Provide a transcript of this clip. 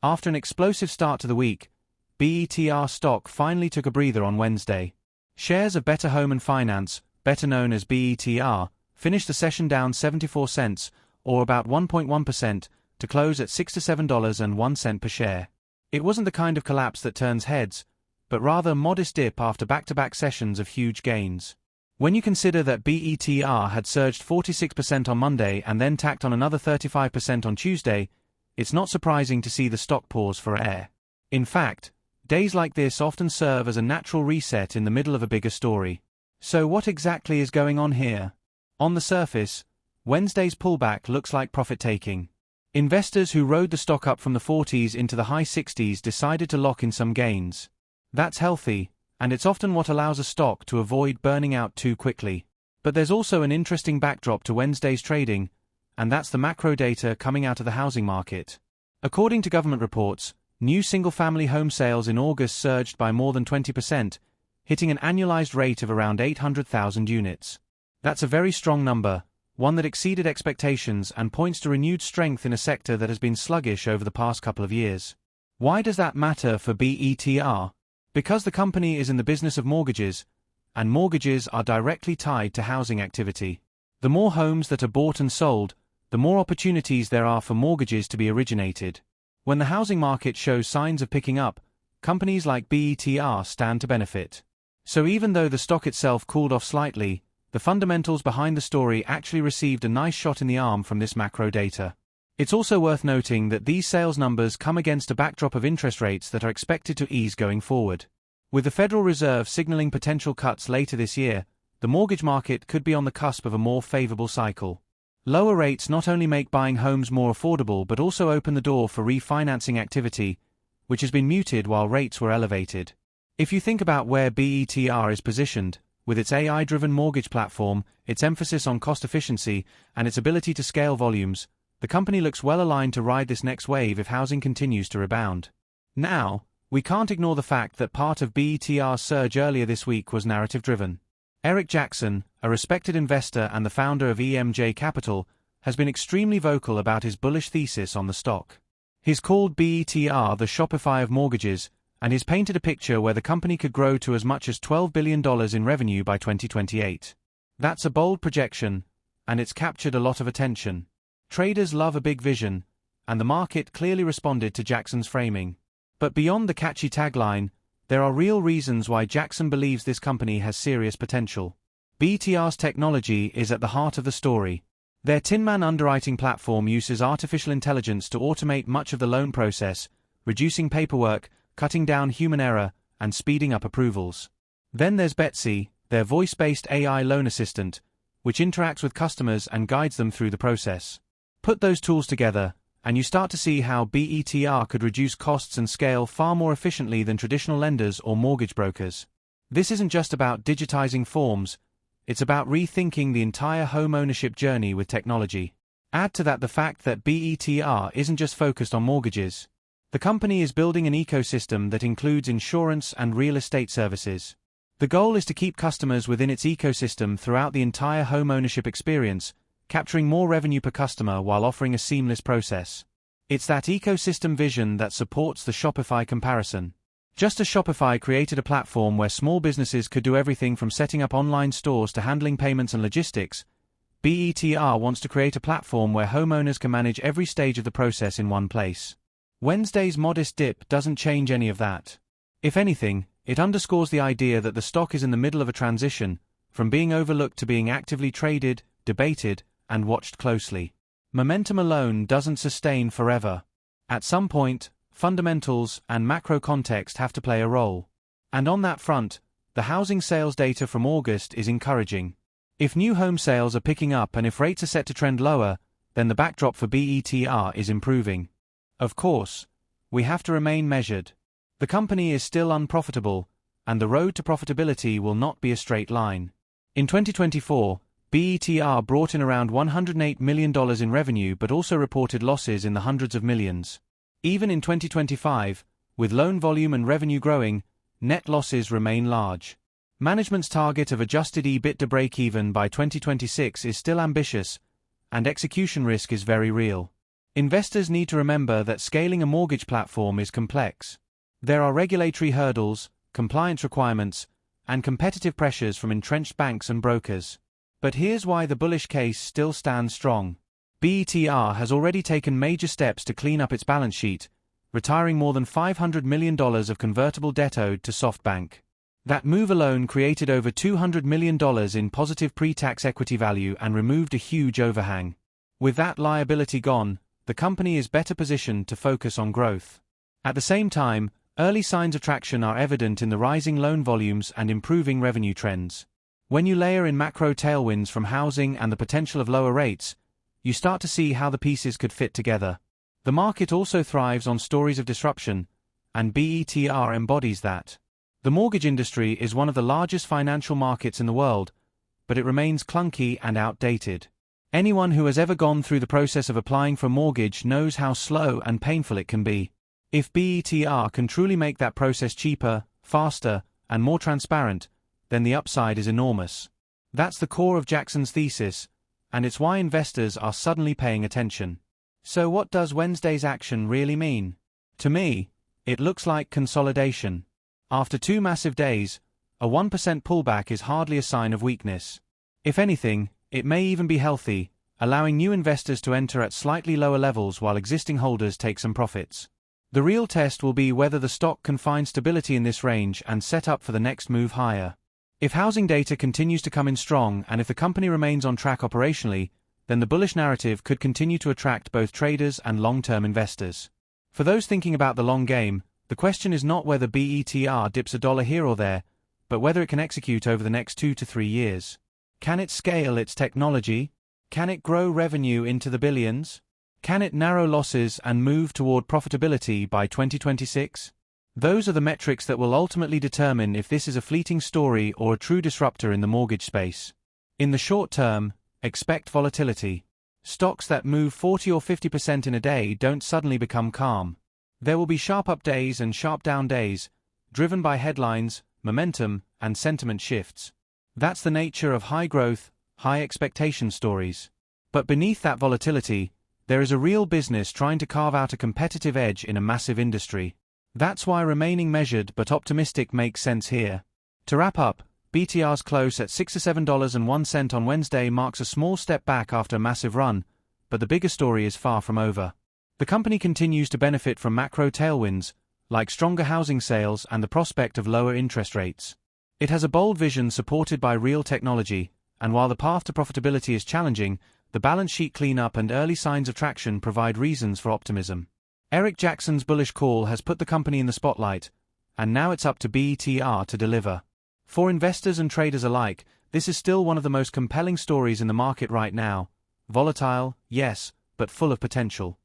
After an explosive start to the week, BETR stock finally took a breather on Wednesday. Shares of Better Home & Finance, better known as BETR, finished the session down 74 cents, or about 1.1%, to close at $67.01 per share. It wasn't the kind of collapse that turns heads, but rather a modest dip after back-to-back sessions of huge gains. When you consider that BETR had surged 46% on Monday and then tacked on another 35% on Tuesday, it's not surprising to see the stock pause for air. In fact, days like this often serve as a natural reset in the middle of a bigger story. So what exactly is going on here? On the surface, Wednesday's pullback looks like profit-taking. Investors who rode the stock up from the 40s into the high 60s decided to lock in some gains. That's healthy, and it's often what allows a stock to avoid burning out too quickly. But there's also an interesting backdrop to Wednesday's trading, and that's the macro data coming out of the housing market. According to government reports, new single-family home sales in August surged by more than 20%, hitting an annualized rate of around 800,000 units. That's a very strong number, one that exceeded expectations and points to renewed strength in a sector that has been sluggish over the past couple of years. Why does that matter for BETR? Because the company is in the business of mortgages, and mortgages are directly tied to housing activity. The more homes that are bought and sold, the more opportunities there are for mortgages to be originated. When the housing market shows signs of picking up, companies like BETR stand to benefit. So even though the stock itself cooled off slightly, the fundamentals behind the story actually received a nice shot in the arm from this macro data. It's also worth noting that these sales numbers come against a backdrop of interest rates that are expected to ease going forward. With the Federal Reserve signaling potential cuts later this year, the mortgage market could be on the cusp of a more favorable cycle. Lower rates not only make buying homes more affordable but also open the door for refinancing activity, which has been muted while rates were elevated. If you think about where BETR is positioned, with its AI-driven mortgage platform, its emphasis on cost efficiency, and its ability to scale volumes, the company looks well aligned to ride this next wave if housing continues to rebound. Now, we can't ignore the fact that part of BETR's surge earlier this week was narrative-driven. Eric Jackson, a respected investor and the founder of EMJ Capital, has been extremely vocal about his bullish thesis on the stock. He's called BETR the Shopify of mortgages, and he's painted a picture where the company could grow to as much as $12 billion in revenue by 2028. That's a bold projection, and it's captured a lot of attention. Traders love a big vision, and the market clearly responded to Jackson's framing. But beyond the catchy tagline, there are real reasons why Jackson believes this company has serious potential. BETR's technology is at the heart of the story. Their Tinman underwriting platform uses artificial intelligence to automate much of the loan process, reducing paperwork, cutting down human error, and speeding up approvals. Then there's Betsy, their voice-based AI loan assistant, which interacts with customers and guides them through the process. Put those tools together, and you start to see how BETR could reduce costs and scale far more efficiently than traditional lenders or mortgage brokers. This isn't just about digitizing forms, it's about rethinking the entire home ownership journey with technology. Add to that the fact that BETR isn't just focused on mortgages. The company is building an ecosystem that includes insurance and real estate services. The goal is to keep customers within its ecosystem throughout the entire home ownership experience, capturing more revenue per customer while offering a seamless process. It's that ecosystem vision that supports the Shopify comparison. Just as Shopify created a platform where small businesses could do everything from setting up online stores to handling payments and logistics, BETR wants to create a platform where homeowners can manage every stage of the process in one place. Wednesday's modest dip doesn't change any of that. If anything, it underscores the idea that the stock is in the middle of a transition, from being overlooked to being actively traded, debated, and watched closely. Momentum alone doesn't sustain forever. At some point, fundamentals and macro context have to play a role. And on that front, the housing sales data from August is encouraging. If new home sales are picking up and if rates are set to trend lower, then the backdrop for BETR is improving. Of course, we have to remain measured. The company is still unprofitable, and the road to profitability will not be a straight line. In 2024, BETR brought in around $108 million in revenue but also reported losses in the hundreds of millions. Even in 2025, with loan volume and revenue growing, net losses remain large. Management's target of adjusted EBITDA break-even by 2026 is still ambitious, and execution risk is very real. Investors need to remember that scaling a mortgage platform is complex. There are regulatory hurdles, compliance requirements, and competitive pressures from entrenched banks and brokers. But here's why the bullish case still stands strong. BETR has already taken major steps to clean up its balance sheet, retiring more than $500 million of convertible debt owed to SoftBank. That move alone created over $200 million in positive pre-tax equity value and removed a huge overhang. With that liability gone, the company is better positioned to focus on growth. At the same time, early signs of traction are evident in the rising loan volumes and improving revenue trends. When you layer in macro tailwinds from housing and the potential of lower rates, you start to see how the pieces could fit together. The market also thrives on stories of disruption, and BETR embodies that. The mortgage industry is one of the largest financial markets in the world, but it remains clunky and outdated. Anyone who has ever gone through the process of applying for a mortgage knows how slow and painful it can be. If BETR can truly make that process cheaper, faster, and more transparent, then the upside is enormous. That's the core of Jackson's thesis, and it's why investors are suddenly paying attention. So what does Wednesday's action really mean? To me, it looks like consolidation. After 2 massive days, a 1% pullback is hardly a sign of weakness. If anything, it may even be healthy, allowing new investors to enter at slightly lower levels while existing holders take some profits. The real test will be whether the stock can find stability in this range and set up for the next move higher. If housing data continues to come in strong and if the company remains on track operationally, then the bullish narrative could continue to attract both traders and long-term investors. For those thinking about the long game, the question is not whether BETR dips a dollar here or there, but whether it can execute over the next 2 to 3 years. Can it scale its technology? Can it grow revenue into the billions? Can it narrow losses and move toward profitability by 2026? Those are the metrics that will ultimately determine if this is a fleeting story or a true disruptor in the mortgage space. In the short term, expect volatility. Stocks that move 40 or 50% in a day don't suddenly become calm. There will be sharp up days and sharp down days, driven by headlines, momentum, and sentiment shifts. That's the nature of high growth, high expectation stories. But beneath that volatility, there is a real business trying to carve out a competitive edge in a massive industry. That's why remaining measured but optimistic makes sense here. To wrap up, BTR's close at $67.01 on Wednesday marks a small step back after a massive run, but the bigger story is far from over. The company continues to benefit from macro tailwinds, like stronger housing sales and the prospect of lower interest rates. It has a bold vision supported by real technology, and while the path to profitability is challenging, the balance sheet cleanup and early signs of traction provide reasons for optimism. Eric Jackson's bullish call has put the company in the spotlight, and now it's up to BETR to deliver. For investors and traders alike, this is still one of the most compelling stories in the market right now. Volatile, yes, but full of potential.